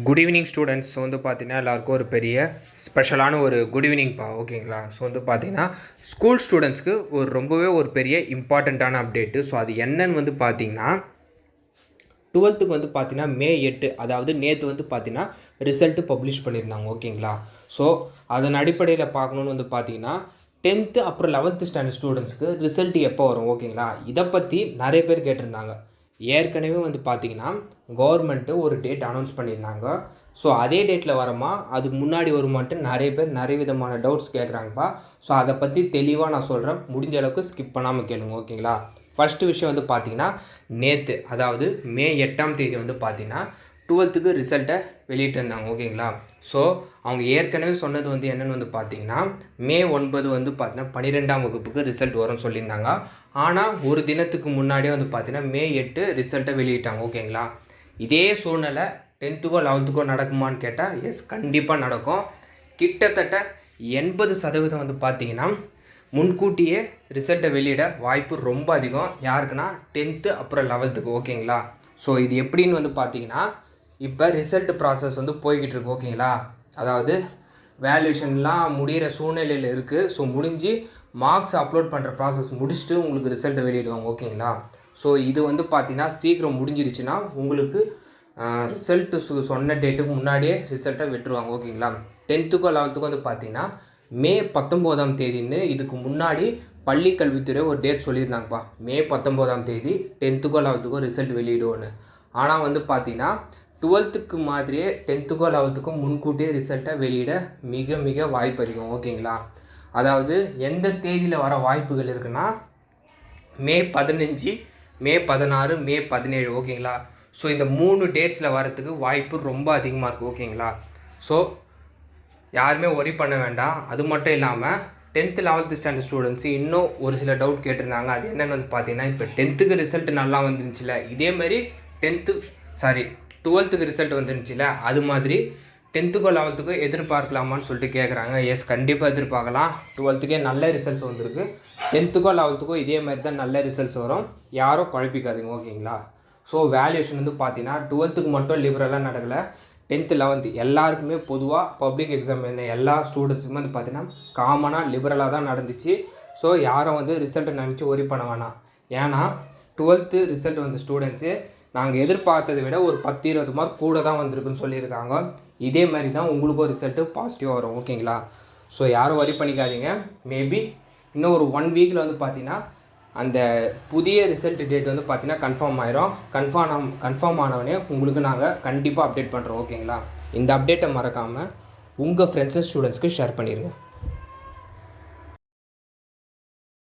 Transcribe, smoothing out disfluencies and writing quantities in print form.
Good evening students. வந்து பார்த்தீங்கன்னா எல்லாருக்கும் ஒரு பெரிய ஸ்பெஷலான ஒரு குட் ஈவினிங்ப்பா. ஓகேங்களா? ஸோ வந்து பார்த்தீங்கன்னா ஸ்கூல் ஸ்டூடெண்ட்ஸ்க்கு ரொம்பவே ஒரு பெரிய இம்பார்ட்டண்ட்டான அப்டேட்டு. ஸோ அது என்னன்னு வந்து பார்த்தீங்கன்னா 12க்கு வந்து பார்த்தீங்கன்னா May 8, அதாவது நேற்று வந்து பார்த்தீங்கன்னா ரிசல்ட்டு பப்ளிஷ் பண்ணியிருந்தாங்க. ஓகேங்களா? ஸோ அதன் அடிப்படையில் பார்க்கணுன்னு வந்து பார்த்தீங்கன்னா 10th அப்புறம் 11th ஸ்டாண்டர்ட் ஸ்டூடெண்ட்ஸ்க்கு ரிசல்ட் எப்போ வரும்? ஓகேங்களா? இதை பற்றி நிறைய பேர் கேட்டிருந்தாங்க. ஏற்கனவே வந்து பார்த்தீங்கன்னா கவர்மெண்ட்டு ஒரு டேட் அனௌன்ஸ் பண்ணியிருந்தாங்க. ஸோ அதே டேட்டில் வரமா, அதுக்கு முன்னாடி வருமான்ட்டு நிறைய பேர் நிறைய விதமான டவுட்ஸ் கேட்குறாங்கப்பா. ஸோ அதை பற்றி தெளிவாக நான் சொல்கிறேன், முடிஞ்ச அளவுக்கு ஸ்கிப் பண்ணாமல் கேளுங்க. ஓகேங்களா? ஃபஸ்ட்டு விஷயம் வந்து பார்த்தீங்கன்னா நேற்று, அதாவது May 8 வந்து பார்த்தீங்கன்னா 12க்கு ரிசல்ட்டை வெளியிட்டிருந்தாங்க. ஓகேங்களா? ஸோ அவங்க ஏற்கனவே சொன்னது வந்து என்னென்னு வந்து பார்த்தீங்கன்னா May 9 வந்து பார்த்தீங்கன்னா 12ஆம் வகுப்புக்கு ரிசல்ட் வரும்னு சொல்லியிருந்தாங்க. ஆனால் ஒரு தினத்துக்கு முன்னாடியே வந்து பார்த்தீங்கன்னா May 8 ரிசல்ட்டை வெளியிட்டாங்க. ஓகேங்களா? இதே சூழ்நிலை 10த்துக்கோ 11த்துக்கோ நடக்குமான்னு கேட்டால் எஸ், கண்டிப்பாக நடக்கும். கிட்டத்தட்ட 80% வந்து பார்த்தீங்கன்னா முன்கூட்டியே ரிசல்ட்டை வெளியிட வாய்ப்பு ரொம்ப அதிகம். யாருக்குன்னா 10th அப்புறம் 11த்துக்கு. ஓகேங்களா? ஸோ இது எப்படின்னு வந்து பார்த்தீங்கன்னா இப்போ ரிசல்ட் ப்ராசஸ் வந்து போய்கிட்டு இருக்கு. ஓகேங்களா? அதாவது வேல்யூஷன்லாம் முடிகிற சூழ்நிலையில் இருக்குது. ஸோ முடிஞ்சு மார்க்ஸ் அப்லோட் பண்ணுற ப்ராசஸ் முடிச்சுட்டு உங்களுக்கு ரிசல்ட்டை வெளியிடுவாங்க. ஓகேங்களா? ஸோ இது வந்து பார்த்தீங்கன்னா சீக்கிரம் முடிஞ்சிருச்சுன்னா உங்களுக்கு ரிசல்ட்டு சொன்ன டேட்டுக்கு முன்னாடியே ரிசல்ட்டை விட்டுருவாங்க. ஓகேங்களா? 10த்துக்கோ 11த்துக்கோ வந்து பார்த்தீங்கன்னா May 19 இதுக்கு முன்னாடி பள்ளி கல்வித்துறை ஒரு டேட் சொல்லியிருந்தாங்கப்பா. May 19 10த்துக்கோ 11த்துக்கோ ரிசல்ட் வெளியிடுவோன்னு. ஆனால் வந்து பார்த்தீங்கன்னா 12த்துக்கு மாதிரியே 10த்துக்கோ 11த்துக்கும் முன்கூட்டியே ரிசல்ட்டை வெளியிட மிக மிக வாய்ப்பு அதிகம். ஓகேங்களா? அதாவது எந்த தேதியில் வர வாய்ப்புகள் இருக்குன்னா May 15, May 16, May 17. ஓகேங்களா? ஸோ இந்த 3 டேட்ஸில் வரத்துக்கு வாய்ப்பு ரொம்ப அதிகமாக இருக்குது. ஓகேங்களா? ஸோ யாருமே ஒரி பண்ண வேண்டாம். அது மட்டும் இல்லாமல் 10th 11th ஸ்டாண்டர்ட் ஸ்டூடெண்ட்ஸு இன்னும் ஒரு சில டவுட் கேட்டிருந்தாங்க. அது என்னென்னு வந்து பார்த்தீங்கன்னா இப்போ 10த்துக்கு ரிசல்ட் நல்லா வந்துருந்துச்சுல, இதேமாதிரி 12த்துக்கு ரிசல்ட் வந்துருந்துச்சுல, அது மாதிரி 10த்துக்கோ 11த்துக்கோ எதிர்பார்க்கலாமான்னு சொல்லிட்டு கேட்குறாங்க. எஸ், கண்டிப்பாக எதிர்பார்க்கலாம். 12த்துக்கே நல்ல ரிசல்ட்ஸ் வந்திருக்கு. 10த்துக்கோ 11த்துக்கோ இதே மாதிரி தான் நல்ல ரிசல்ட்ஸ் வரும். யாரும் குழப்பிக்காதீங்க. ஓகேங்களா? ஸோ வேல்யூஷன் வந்து பார்த்தீங்கன்னா 12த்துக்கு மட்டும் லிபரலாக நடக்கலை. 10th 11th எல்லாருக்குமே பொதுவாக பப்ளிக் எக்ஸாம் எழுந்த எல்லா ஸ்டூடெண்ட்ஸுக்குமே வந்து பார்த்தீங்கன்னா காமனாக லிபரலாக தான் நடந்துச்சு. ஸோ யாரும் வந்து ரிசல்ட்டை நினச்சி ஒரி பண்ண வேணாம். ஏன்னா 12th ரிசல்ட் வந்த ஸ்டூடெண்ட்ஸு நாங்கள் எதிர்பார்த்ததை விட ஒரு 10-20 மார்க் கூட தான் வந்திருக்குன்னு சொல்லியிருக்காங்க. இதே மாதிரி தான் உங்களுக்கும் ரிசல்ட்டு பாசிட்டிவாக வரும். ஓகேங்களா? ஸோ யாரும் ஒரி பண்ணிக்காதீங்க. மேபி இன்னும் ஒரு 1 வீக்கில் வந்து பார்த்தீங்கன்னா அந்த புதிய ரிசல்ட் டேட் வந்து பார்த்தீங்கன்னா கன்ஃபார்ம் ஆயிரும். கன்ஃபார்ம் ஆனவனே உங்களுக்கு நாங்கள் கண்டிப்பாக அப்டேட் பண்ணுறோம். ஓகேங்களா? இந்த அப்டேட்டை மறக்காமல் உங்கள் ஃப்ரெண்ட்ஸ் அண்ட் ஸ்டூடெண்ட்ஸ்க்கு ஷேர் பண்ணிடுங்க.